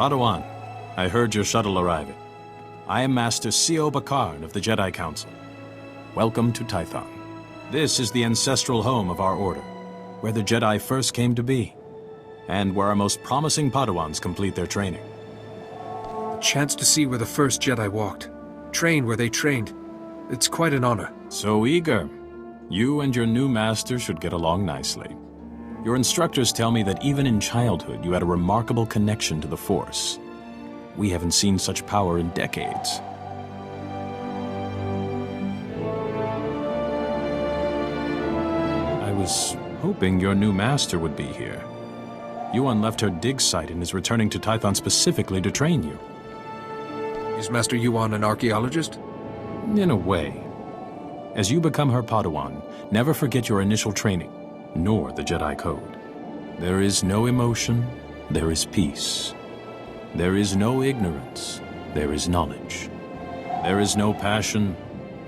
Padawan, I heard your shuttle arriving. I am Master Sio Bakarn of the Jedi Council. Welcome to Tython. This is the ancestral home of our order, where the Jedi first came to be, and where our most promising Padawans complete their training. A chance to see where the first Jedi walked, train where they trained. It's quite an honor. So eager. You and your new master should get along nicely. Your instructors tell me that even in childhood you had a remarkable connection to the Force. We haven't seen such power in decades. I was hoping your new master would be here. Yuan left her dig site and is returning to Tython specifically to train you. Is Master Yuan an archaeologist? In a way. As you become her Padawan, never forget your initial training, nor the Jedi Code. There is no emotion, there is peace. There is no ignorance, there is knowledge. There is no passion,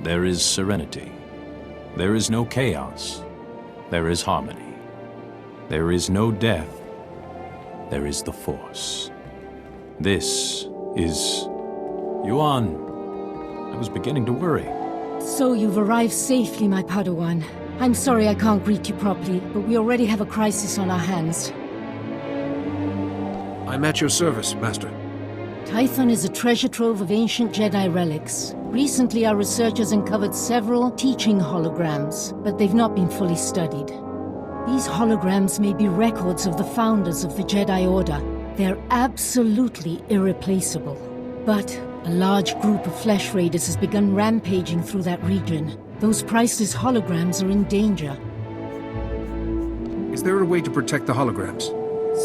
there is serenity. There is no chaos, there is harmony. There is no death, there is the Force. This is... Yuan, I was beginning to worry. So you've arrived safely, my Padawan. I'm sorry I can't greet you properly, but we already have a crisis on our hands. I'm at your service, Master. Tython is a treasure trove of ancient Jedi relics. Recently, our researchers uncovered several teaching holograms, but they've not been fully studied. These holograms may be records of the founders of the Jedi Order. They're absolutely irreplaceable. But a large group of flesh raiders has begun rampaging through that region. Those priceless holograms are in danger. Is there a way to protect the holograms?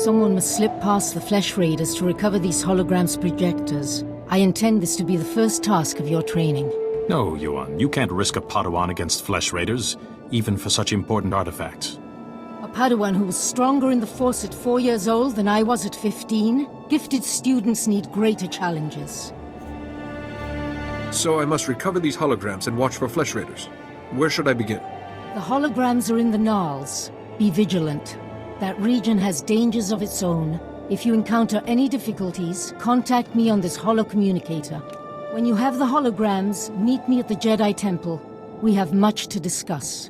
Someone must slip past the flesh raiders to recover these holograms' projectors. I intend this to be the first task of your training. No, Yuan, you can't risk a Padawan against flesh raiders, even for such important artifacts. A Padawan who was stronger in the Force at 4 years old than I was at 15? Gifted students need greater challenges. So I must recover these holograms and watch for flesh raiders. Where should I begin? The holograms are in the Gnarls. Be vigilant. That region has dangers of its own. If you encounter any difficulties, contact me on this holocommunicator. When you have the holograms, meet me at the Jedi Temple. We have much to discuss.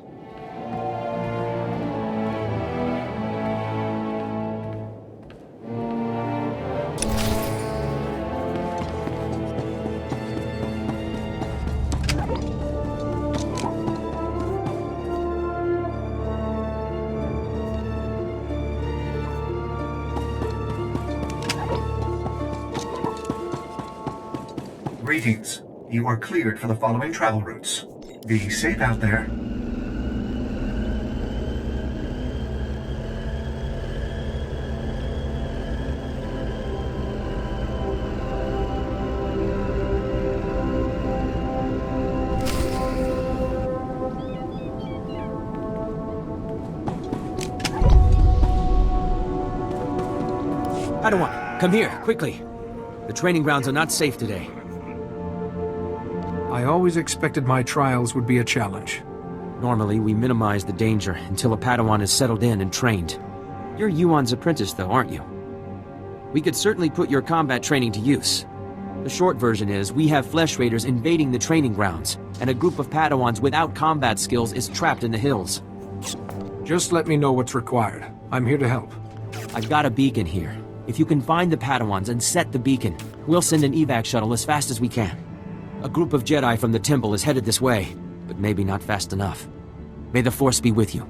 Greetings. You are cleared for the following travel routes. Be safe out there. Padawan, come here, quickly. The training grounds are not safe today. I always expected my trials would be a challenge. Normally, we minimize the danger until a Padawan is settled in and trained. You're Yuan's apprentice, though, aren't you? We could certainly put your combat training to use. The short version is, we have flesh raiders invading the training grounds, and a group of Padawans without combat skills is trapped in the hills. Just let me know what's required. I'm here to help. I've got a beacon here. If you can find the Padawans and set the beacon, we'll send an evac shuttle as fast as we can. A group of Jedi from the temple is headed this way, but maybe not fast enough. May the Force be with you.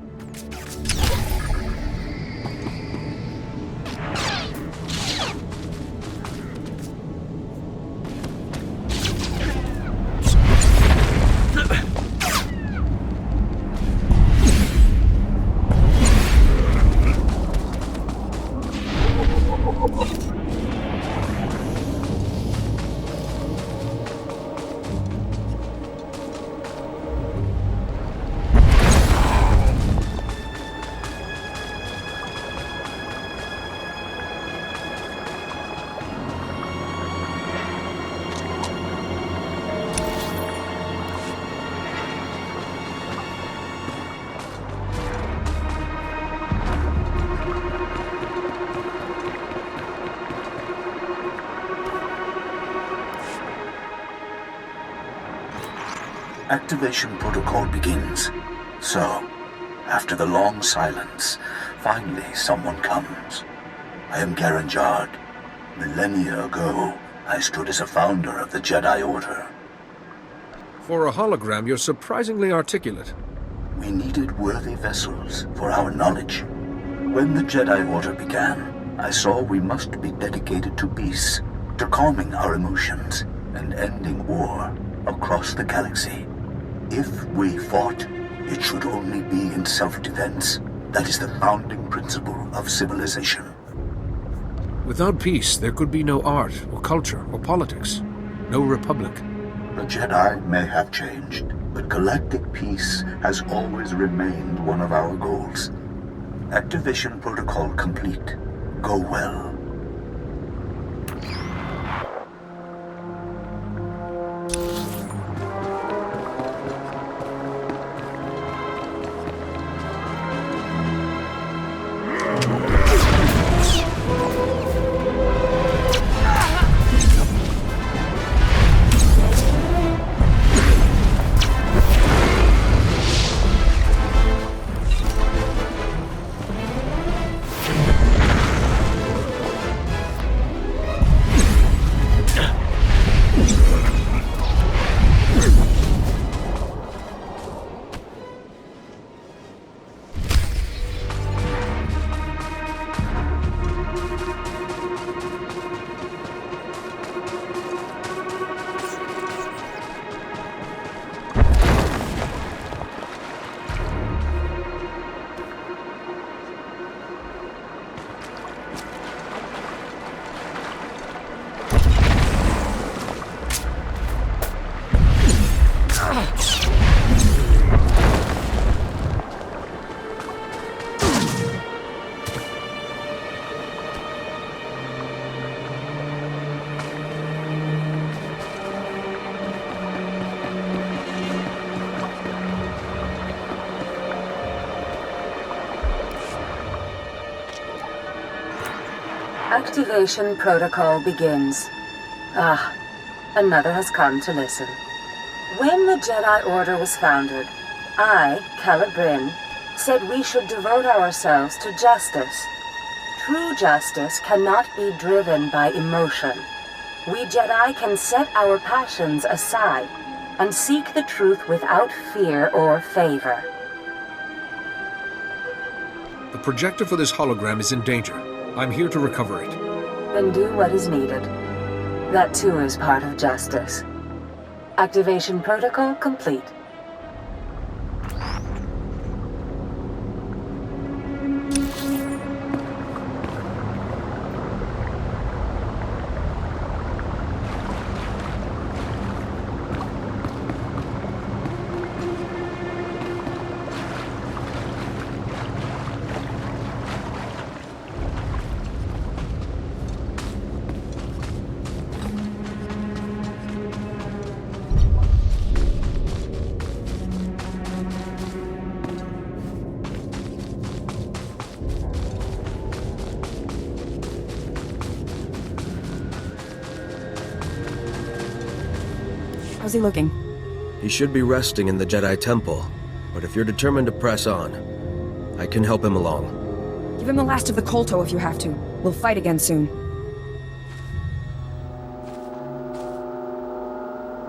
Activation protocol begins. So, after the long silence, finally someone comes. I am Garanjard. Millennia ago, I stood as a founder of the Jedi Order. For a hologram, you're surprisingly articulate. We needed worthy vessels for our knowledge. When the Jedi Order began, I saw we must be dedicated to peace, to calming our emotions, and ending war across the galaxy. If we fought, it should only be in self-defense. That is the founding principle of civilization. Without peace, there could be no art, or culture, or politics. No republic. The Jedi may have changed, but galactic peace has always remained one of our goals. Activation protocol complete. Go well. Activation protocol begins. Another has come to listen. When the Jedi Order was founded, I, Calibrin, said we should devote ourselves to justice. True justice cannot be driven by emotion. We Jedi can set our passions aside and seek the truth without fear or favor. The projector for this hologram is in danger. I'm here to recover it. Then do what is needed. That too is part of justice. Activation protocol complete. How's he looking? He should be resting in the Jedi Temple, but if you're determined to press on, I can help him along. Give him the last of the Kolto if you have to. We'll fight again soon.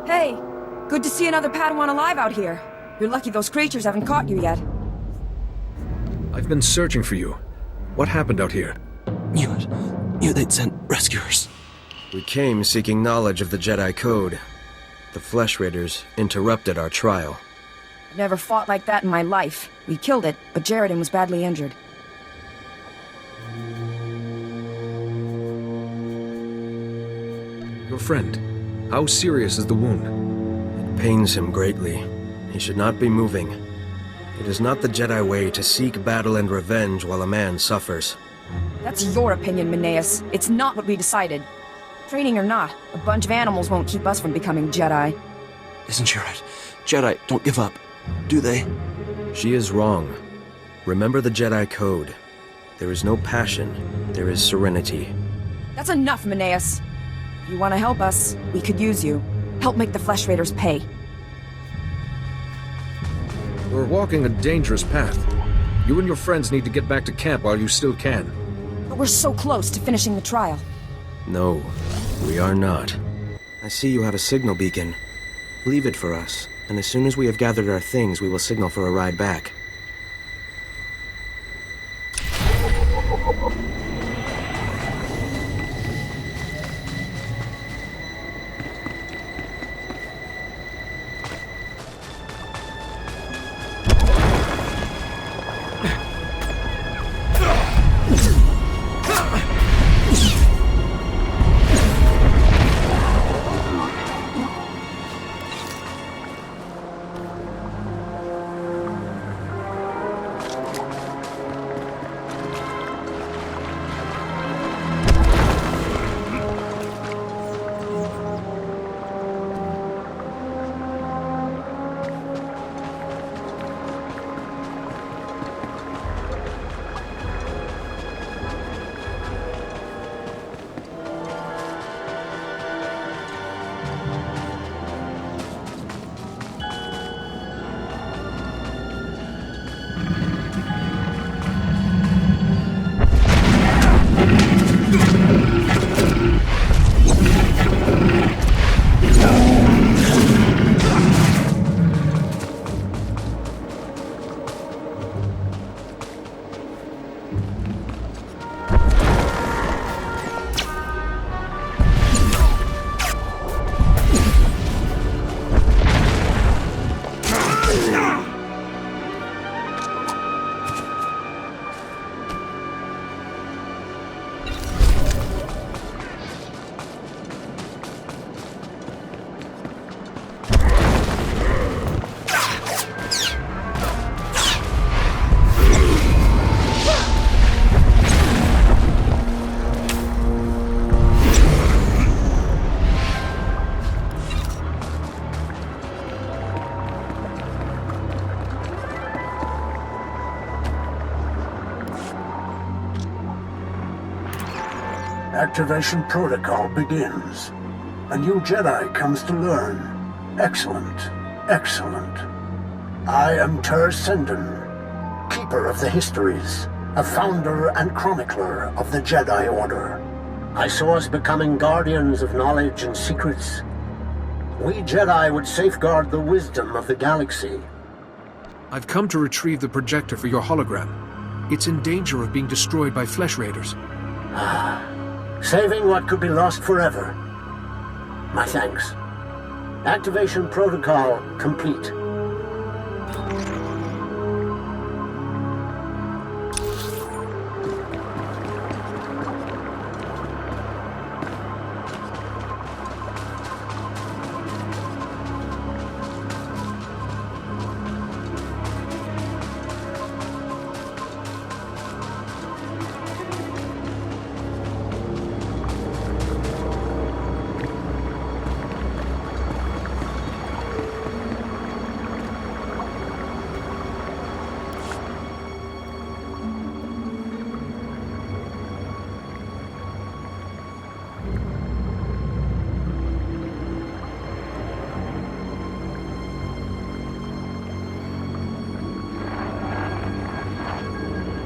Hey! Good to see another Padawan alive out here. You're lucky those creatures haven't caught you yet. I've been searching for you. What happened out here? Knew they'd sent rescuers. We came seeking knowledge of the Jedi Code. The Flesh Raiders interrupted our trial. I've never fought like that in my life. We killed it, but Jaredin was badly injured. Your friend. How serious is the wound? It pains him greatly. He should not be moving. It is not the Jedi way to seek battle and revenge while a man suffers. That's your opinion, Mineas. It's not what we decided. Training or not, a bunch of animals won't keep us from becoming Jedi. Isn't she right? Jedi don't give up, do they? She is wrong. Remember the Jedi Code. There is no passion, there is serenity. That's enough, Mineas. If you want to help us, we could use you. Help make the Flesh Raiders pay. We're walking a dangerous path. You and your friends need to get back to camp while you still can. But we're so close to finishing the trial. No, we are not. I see you have a signal beacon. Leave it for us, and as soon as we have gathered our things, we will signal for a ride back. Activation protocol begins. A new Jedi comes to learn. Excellent. Excellent. I am Ter Senden, Keeper of the Histories, a founder and chronicler of the Jedi Order. I saw us becoming guardians of knowledge and secrets. We Jedi would safeguard the wisdom of the galaxy. I've come to retrieve the projector for your hologram. It's in danger of being destroyed by flesh raiders. Saving what could be lost forever. My thanks. Activation protocol complete.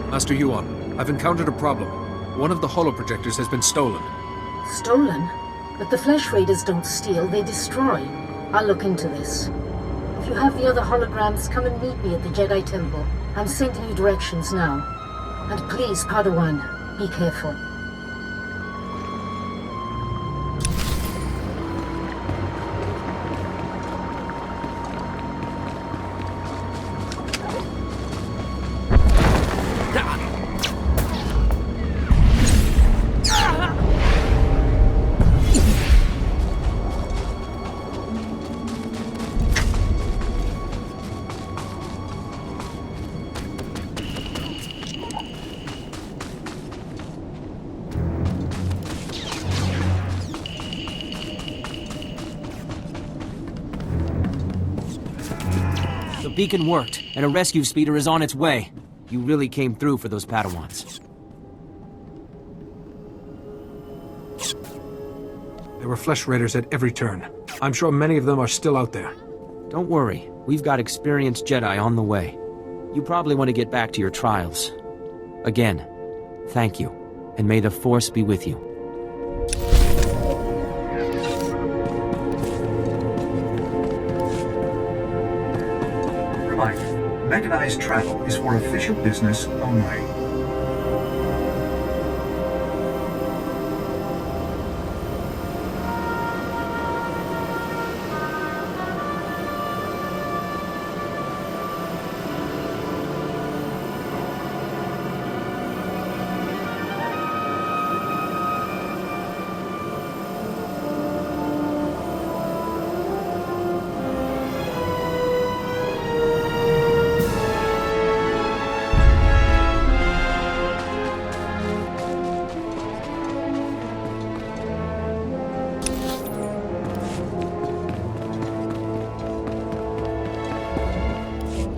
Master Yuan, I've encountered a problem. One of the holoprojectors has been stolen. Stolen? But the flesh raiders don't steal, they destroy. I'll look into this. If you have the other holograms, come and meet me at the Jedi Temple. I'm sending you directions now. And please, Padawan, be careful. The beacon worked, and a rescue speeder is on its way. You really came through for those Padawans. There were flesh raiders at every turn. I'm sure many of them are still out there. Don't worry, we've got experienced Jedi on the way. You probably want to get back to your trials. Again, thank you, and may the Force be with you. Reminder, mechanized travel is for official business only.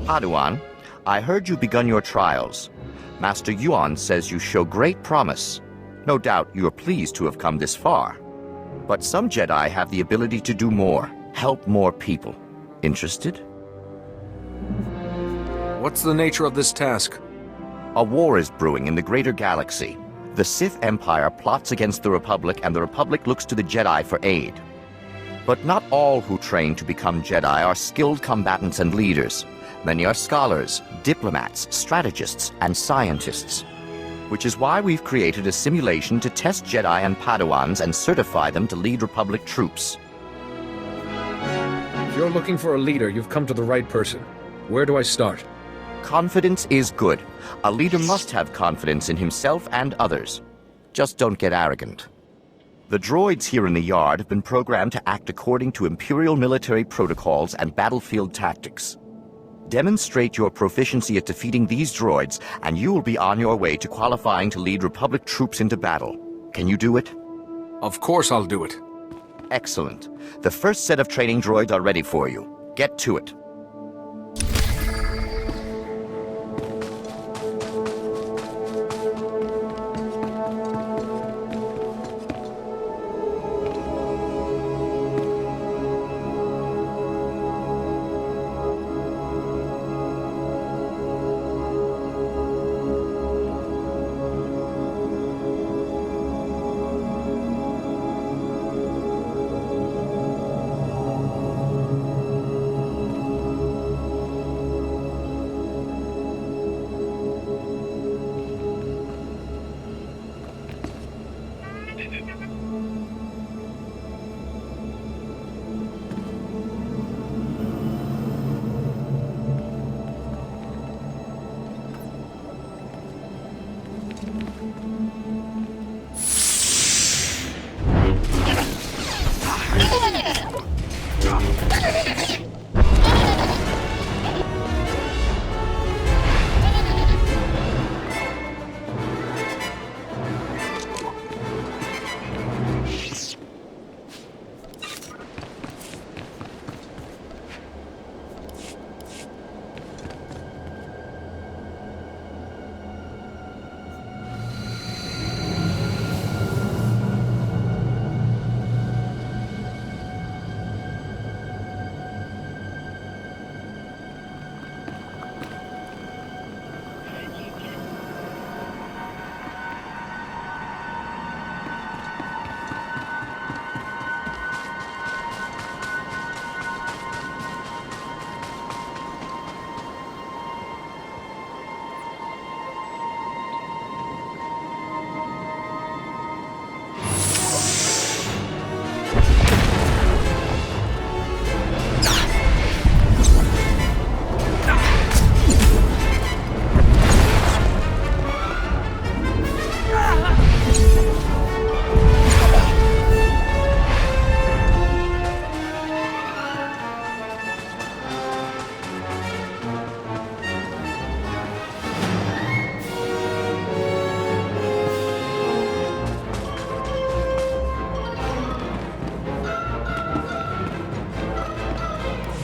Padawan, I heard you've begun your trials. Master Yuan says you show great promise. No doubt you are pleased to have come this far. But some Jedi have the ability to do more, help more people. Interested? What's the nature of this task? A war is brewing in the greater galaxy. The Sith Empire plots against the Republic, and the Republic looks to the Jedi for aid. But not all who train to become Jedi are skilled combatants and leaders. Many are scholars, diplomats, strategists, and scientists. Which is why we've created a simulation to test Jedi and Padawans and certify them to lead Republic troops. If you're looking for a leader, you've come to the right person. Where do I start? Confidence is good. A leader must have confidence in himself and others. Just don't get arrogant. The droids here in the yard have been programmed to act according to Imperial military protocols and battlefield tactics. Demonstrate your proficiency at defeating these droids, and you will be on your way to qualifying to lead Republic troops into battle. Can you do it? Of course I'll do it. Excellent. The first set of training droids are ready for you. Get to it.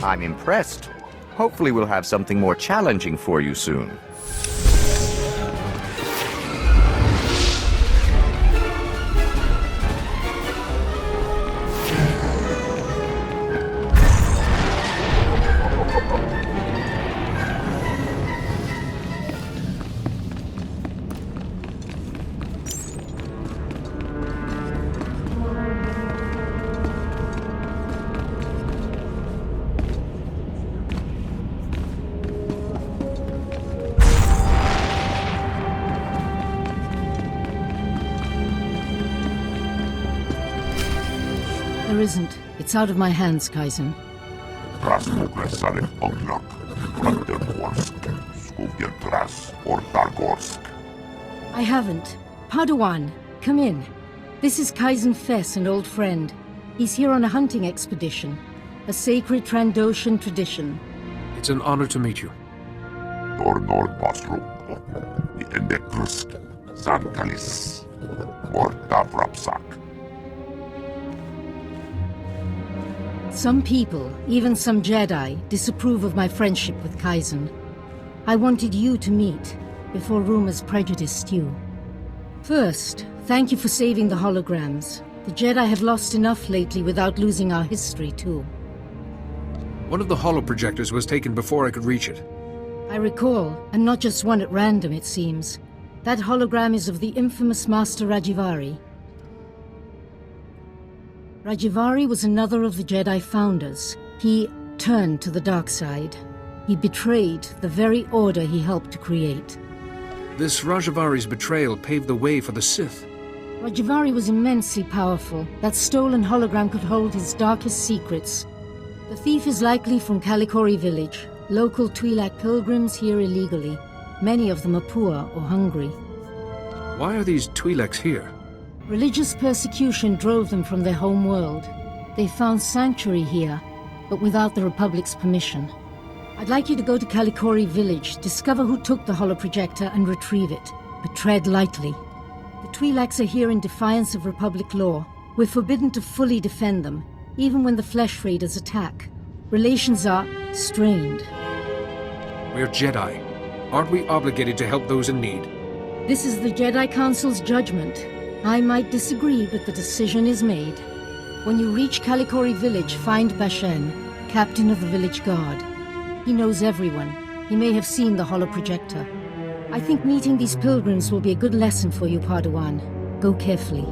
I'm impressed. Hopefully we'll have something more challenging for you soon. isn't. It's out of my hands, Kaizen. I haven't. Padawan, come in. This is Kaizen Fess, an old friend. He's here on a hunting expedition. A sacred Trandoshan tradition. It's an honor to meet you. Some people, even some Jedi, disapprove of my friendship with Kaizen. I wanted you to meet, before rumors prejudiced you. First, thank you for saving the holograms. The Jedi have lost enough lately without losing our history, too. One of the holoprojectors was taken before I could reach it. I recall, and not just one at random, it seems. That hologram is of the infamous Master Rajivari. Rajivari was another of the Jedi founders. He turned to the dark side. He betrayed the very order he helped to create. This Rajavari's betrayal paved the way for the Sith. Rajivari was immensely powerful. That stolen hologram could hold his darkest secrets. The thief is likely from Kalikori village. Local Twi'lek pilgrims here illegally. Many of them are poor or hungry. Why are these Twi'leks here? Religious persecution drove them from their home world. They found sanctuary here, but without the Republic's permission. I'd like you to go to Kalikori village, discover who took the holoprojector and retrieve it. But tread lightly. The Twi'leks are here in defiance of Republic law. We're forbidden to fully defend them, even when the Flesh Raiders attack. Relations are strained. We're Jedi. Aren't we obligated to help those in need? This is the Jedi Council's judgment. I might disagree, but the decision is made. When you reach Kalikori village, find Bashen, captain of the village guard. He knows everyone. He may have seen the holoprojector. I think meeting these pilgrims will be a good lesson for you, Padawan. Go carefully.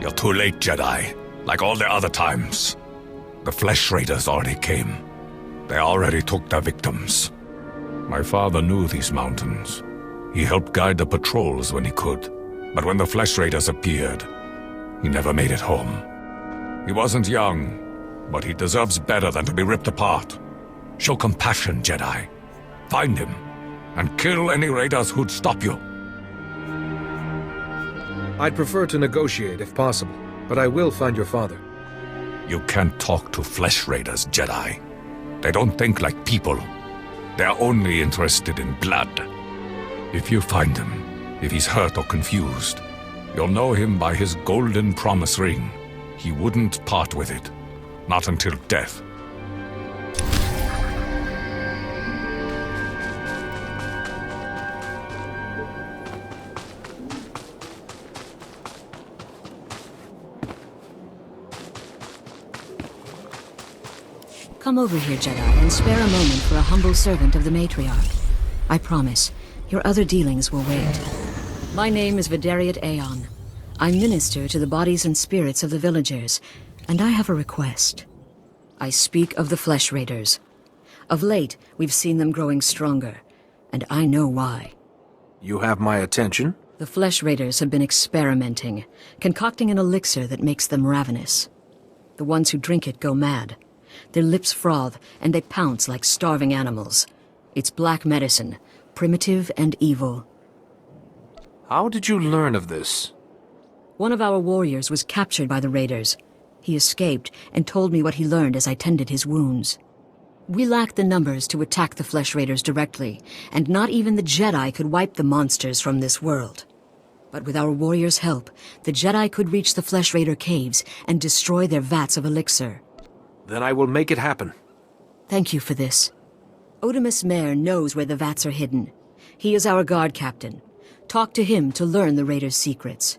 You're too late, Jedi. Like all the other times. The Flesh Raiders already came. They already took their victims. My father knew these mountains. He helped guide the patrols when he could. But when the Flesh Raiders appeared, he never made it home. He wasn't young, but he deserves better than to be ripped apart. Show compassion, Jedi. Find him, and kill any raiders who'd stop you. I'd prefer to negotiate if possible, but I will find your father. You can't talk to Flesh Raiders, Jedi. They don't think like people. They're only interested in blood. If you find him, if he's hurt or confused, you'll know him by his golden promise ring. He wouldn't part with it. Not until death. Come over here, Jedi, and spare a moment for a humble servant of the Matriarch. I promise, your other dealings will wait. My name is Vidariat Aeon. I minister to the bodies and spirits of the villagers, and I have a request. I speak of the Flesh Raiders. Of late, we've seen them growing stronger, and I know why. You have my attention? The Flesh Raiders have been experimenting, concocting an elixir that makes them ravenous. The ones who drink it go mad. Their lips froth, and they pounce like starving animals. It's black medicine, primitive and evil. How did you learn of this? One of our warriors was captured by the raiders. He escaped and told me what he learned as I tended his wounds. We lacked the numbers to attack the Flesh Raiders directly, and not even the Jedi could wipe the monsters from this world. But with our warriors' help, the Jedi could reach the Flesh Raider caves and destroy their vats of elixir. Then I will make it happen. Thank you for this. Otimus Mare knows where the vats are hidden. He is our guard captain. Talk to him to learn the raiders' secrets.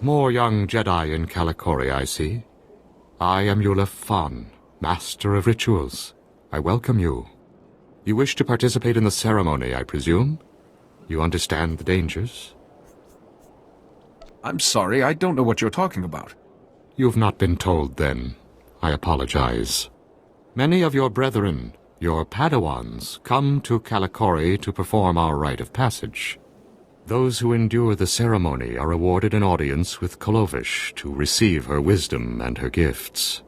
More young Jedi in Kalikori, I see. I am Yulef Fan, Master of Rituals. I welcome you. You wish to participate in the ceremony, I presume? You understand the dangers? I'm sorry, I don't know what you're talking about. You've not been told, then. I apologize. Many of your brethren, your Padawans, come to Kalikori to perform our rite of passage. Those who endure the ceremony are awarded an audience with Kolovish to receive her wisdom and her gifts.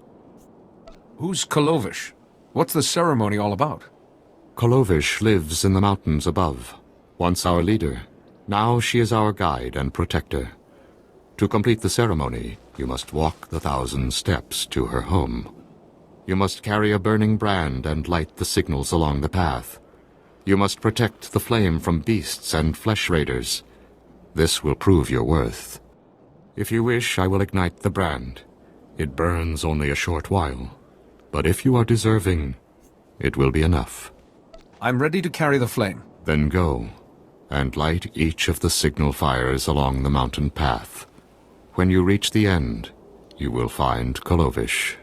Who's Kolovish? What's the ceremony all about? Kolovish lives in the mountains above. Once our leader, now she is our guide and protector. To complete the ceremony, you must walk the 1,000 steps to her home. You must carry a burning brand and light the signals along the path. You must protect the flame from beasts and flesh raiders. This will prove your worth. If you wish, I will ignite the brand. It burns only a short while. But if you are deserving, it will be enough. I'm ready to carry the flame. Then go, and light each of the signal fires along the mountain path. When you reach the end, you will find Kolovish.